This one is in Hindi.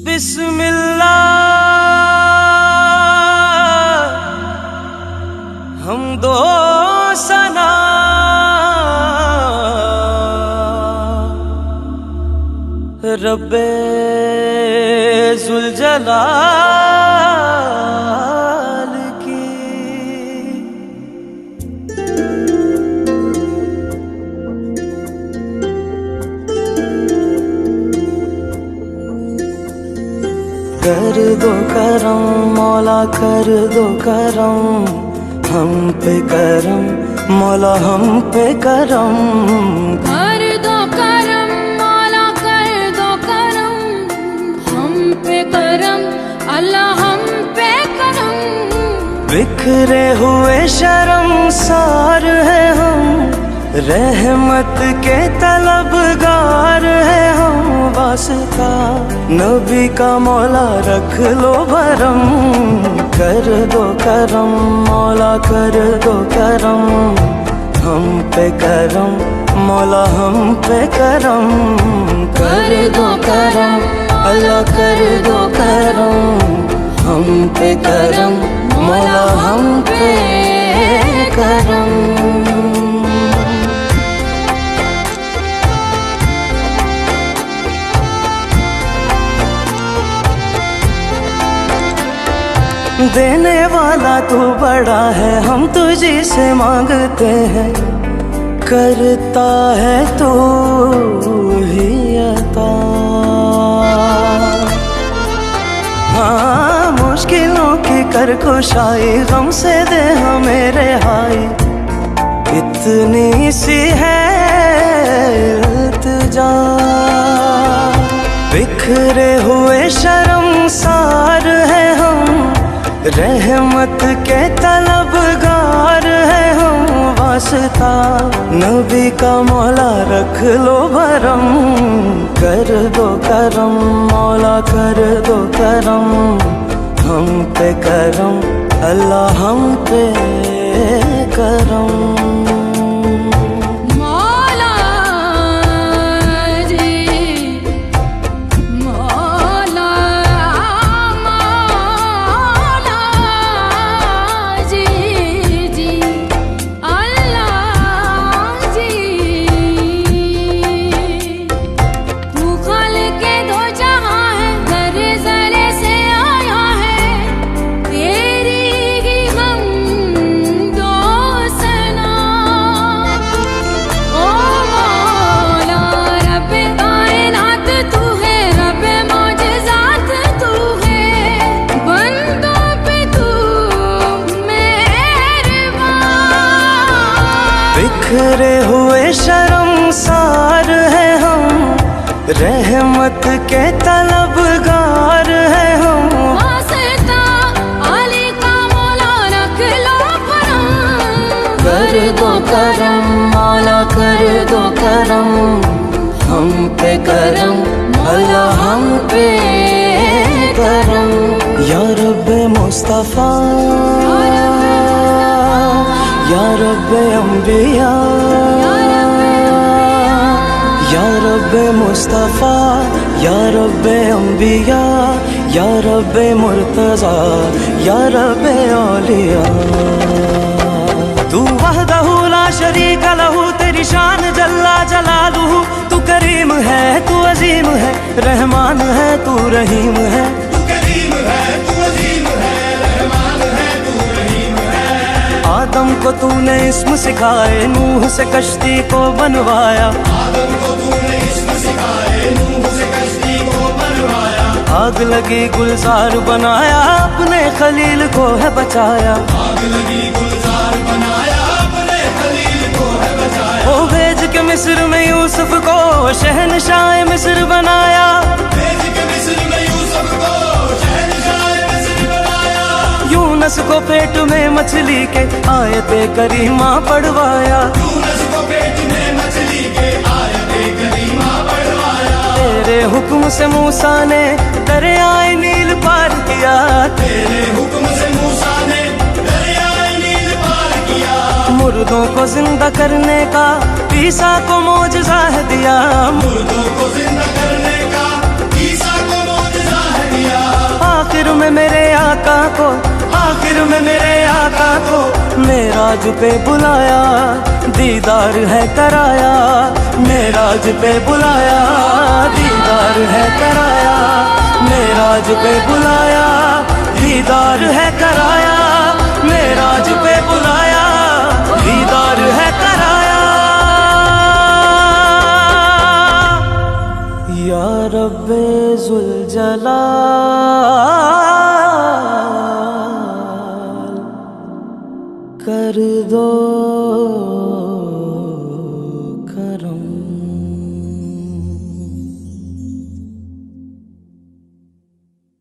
बिस्मिल्लाह हम दो सना रब्बे जुल जलाल की। कर दो करम मौला कर दो करम हम पे करम मौला हम पे करम। कर दो करम मौला कर दो करम हम पे करम अल्लाह हम पे करम। बिखरे हुए शर्मसार है हम रहमत के तलबगार है हम। वास्ता नबी का मौला रख लो भरम। कर दो करम मौला कर दो करम हम पे करम मौला हम पे करम। कर दो करम अल्लाह कर दो करम हम पे करम मौला हम पे करम। देने वाला तू बड़ा है हम तुझी से मांगते हैं। करता है तू ही अता। हाँ मुश्किलों की कर कुशाई गम से दे हमें रिहाई। इतनी सी है इल्तिजा बिखरे हुए शर्मसार है हम रहमत के तलबगार है हम। वास्ता नबी का मौला रख लो भरम। कर दो करम मौला कर दो करम हम पे करम अल्लाह हम पे करम। बिखरे हुए शर्मसार है हम रहमत के तलबगार है हम। वास्ता अली का मौला रख लो भरम। कर दो करम मौला कर दो करम हम पे करम अल्लाह हम पे करम। या रब्बे मुस्तफा या रब्बे अम्बिया या रब्बे मुस्तफा या रब्बे अम्बिया या रब्बे मुर्तज़ा या रब्बे औलिया। तू वहदहू ला शरीक लहू तेरी शान जल्ला जलालुहू। तू करीम है तू अजीम है रहमान है तू रहीम है। आदम को तूने इस्म सिखाए नूह से कश्ती को बनवाया। आग लगी गुलजार बनाया अपने खलील को है बचाया। ओ भेज के मिस्र में यूसुफ को शहनशाह मिस्र बनाया। यूनस को पेट में मछली के आयते करीमा पढ़वाया। तेरे हुक्म से मूसा ने दरियाए नील पार किया। मुर्दों को जिंदा करने का ईसा को मौजज़ा दिया। में मेरे आका को, आखिर में मेरे आका को मेराज पे बुलाया, दीदार है कराया, मेराज पे बुलाया, दीदार है कराया, मेराज पे बुलाया, दीदार है कराया, मेराज पे बुलाया, दीदार है कराया। या रब्बे जुल जलाल कर दो